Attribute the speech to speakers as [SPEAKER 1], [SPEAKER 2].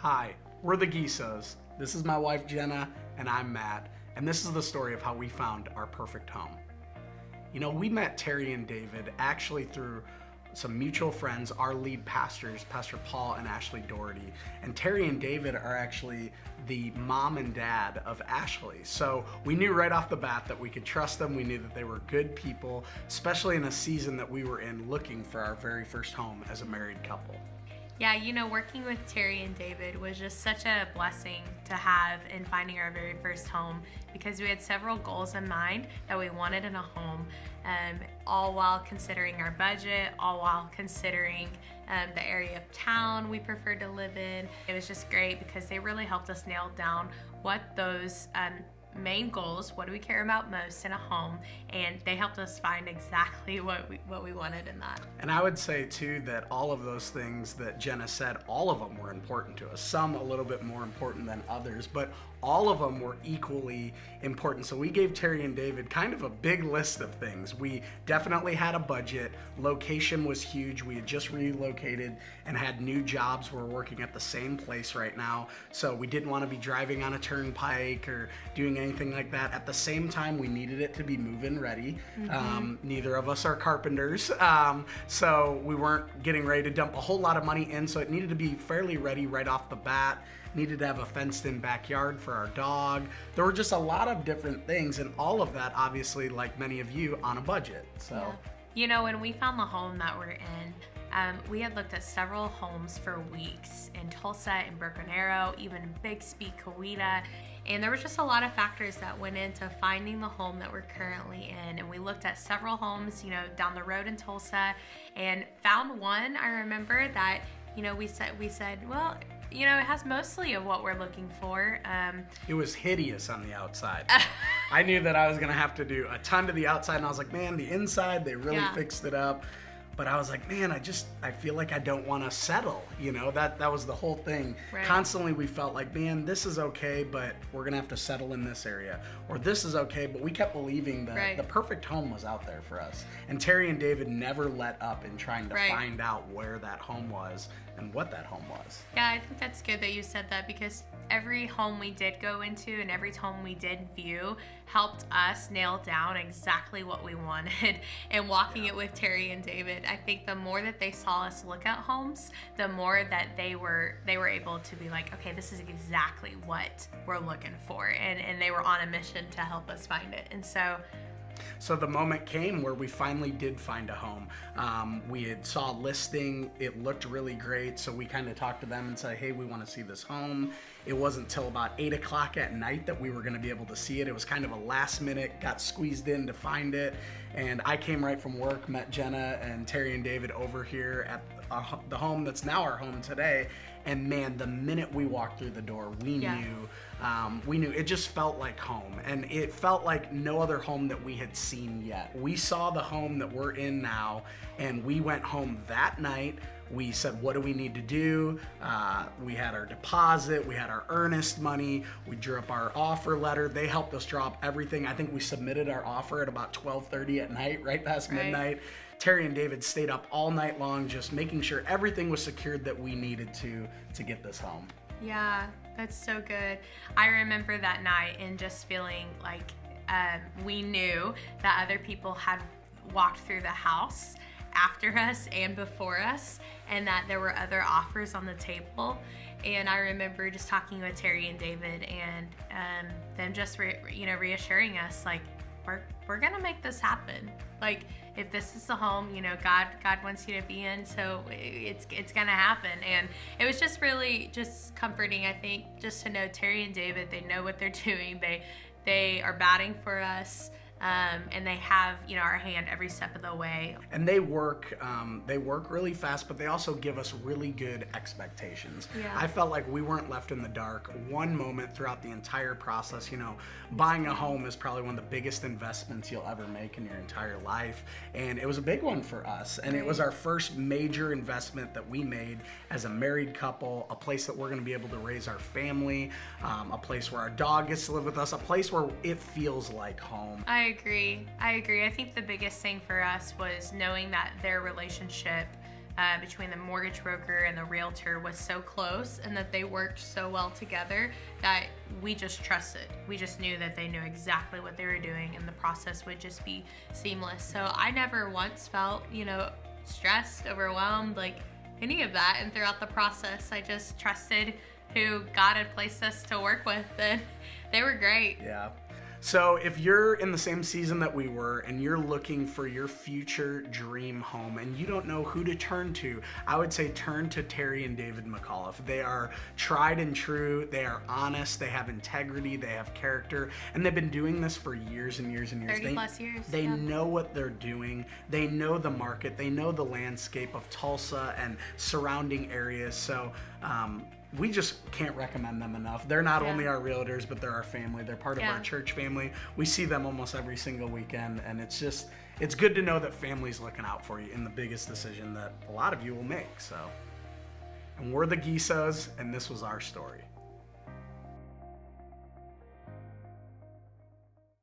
[SPEAKER 1] Hi, we're the Gisos. This is my wife Jenna, and I'm Matt, and this is the story of how we found our perfect home. You know, we met Terri and David actually through some mutual friends, our lead pastors, Pastor Paul and Ashley Doherty. And Terri and David are actually the mom and dad of Ashley. So we knew right off the bat that we could trust them. We knew that they were good people, especially in a season that we were in looking for our very first home as a married couple.
[SPEAKER 2] Yeah, you know, working with Terri and David was just such a blessing to have in finding our very first home, because we had several goals in mind that we wanted in a home, all while considering our budget, all while considering the area of town we preferred to live in. It was just great because they really helped us nail down what those main goals, what do we care about most in a home, and they helped us find exactly what we wanted in that.
[SPEAKER 1] And I would say too that all of those things that Jenna said, all of them were important to us. Some a little bit more important than others, but all of them were equally important. So we gave Terri and David kind of a big list of things. We definitely had a budget. Location was huge. We had just relocated and had new jobs. We're working at the same place right now, so we didn't want to be driving on a turnpike or doing anything like that. At the same time, we needed it to be move-in ready. Neither of us are carpenters, so we weren't getting ready to dump a whole lot of money in, so it needed to be fairly ready right off the bat. Needed to have a fenced-in backyard for our dog. There were just a lot of different things, and all of that, obviously, like many of you, on a budget. So,
[SPEAKER 2] yeah. You know, when we found the home that we're in, we had looked at several homes for weeks in Tulsa, in Broken Arrow, even in Bixby, Coweta, and there was just a lot of factors that went into finding the home that we're currently in. And we looked at several homes, you know, down the road in Tulsa, and found one. I remember that, you know, we said, well, you know, it has mostly of what we're looking for.
[SPEAKER 1] It was hideous on the outside. I knew that I was gonna have to do a ton to the outside, and I was like, man, the inside, they really fixed it up. But I was like, man, I feel like I don't want to settle. You know, that was the whole thing. Right. Constantly we felt like, man, this is okay, but we're gonna have to settle in this area. Or this is okay, but we kept believing that the perfect home was out there for us. And Terri and David never let up in trying to find out where that home was and what that home was.
[SPEAKER 2] Yeah, I think that's good that you said that, because every home we did go into and every home we did view helped us nail down exactly what we wanted. And walking it with Terri and David, I think the more that they saw us look at homes, the more that they were able to be like, okay, this is exactly what we're looking for. And they were on a mission to help us find it. And
[SPEAKER 1] so the moment came where we finally did find a home. We had saw a listing, it looked really great, so we kind of talked to them and said, hey, we want to see this home. It wasn't till about 8 o'clock at night that we were going to be able to see it. It was kind of a last minute, got squeezed in to find it. And I came right from work, met Jenna and Terri and David over here at the home that's now our home today. And man, the minute we walked through the door, we knew it just felt like home, and it felt like no other home that we had seen yet. We saw the home that we're in now, and we went home that night. We said, what do we need to do? We had our deposit, we had our earnest money, we drew up our offer letter. They helped us draw up everything. I think we submitted our offer at about 12:30 at night, right past midnight. Terri and David stayed up all night long just making sure everything was secured that we needed to get this home.
[SPEAKER 2] Yeah, that's so good. I remember that night and just feeling like we knew that other people had walked through the house after us and before us, and that there were other offers on the table. And I remember just talking with Terri and David and them just reassuring us, like, we're gonna make this happen. Like, if this is the home, you know, God wants you to be in, so it's gonna happen. And it was just really just comforting, I think, just to know Terri and David, they know what they're doing. They are batting for us. And they have, you know, our hand every step of the way.
[SPEAKER 1] And they work really fast, but they also give us really good expectations. Yeah. I felt like we weren't left in the dark one moment throughout the entire process. You know, buying a home is probably one of the biggest investments you'll ever make in your entire life. And it was a big one for us. And it was our first major investment that we made as a married couple, a place that we're gonna be able to raise our family, a place where our dog gets to live with us, a place where it feels like home.
[SPEAKER 2] I agree. I think the biggest thing for us was knowing that their relationship between the mortgage broker and the realtor was so close, and that they worked so well together that we just trusted. We just knew that they knew exactly what they were doing, and the process would just be seamless. So I never once felt, stressed, overwhelmed, like any of that. And throughout the process, I just trusted who God had placed us to work with, and they were great.
[SPEAKER 1] Yeah. So if you're in the same season that we were and you're looking for your future dream home and you don't know who to turn to, I would say turn to Terri and David McAuliff. They are tried and true. They are honest. They have integrity. They have character. And they've been doing this for years and years and years.
[SPEAKER 2] 30 plus years.
[SPEAKER 1] They know what they're doing. They know the market. They know the landscape of Tulsa and surrounding areas. So, we just can't recommend them enough. They're not only our realtors, but they're our family. They're part of our church family. We see them almost every single weekend, and it's good to know that family's looking out for you in the biggest decision that a lot of you will make. So, and we're the Gisos, and this was our story.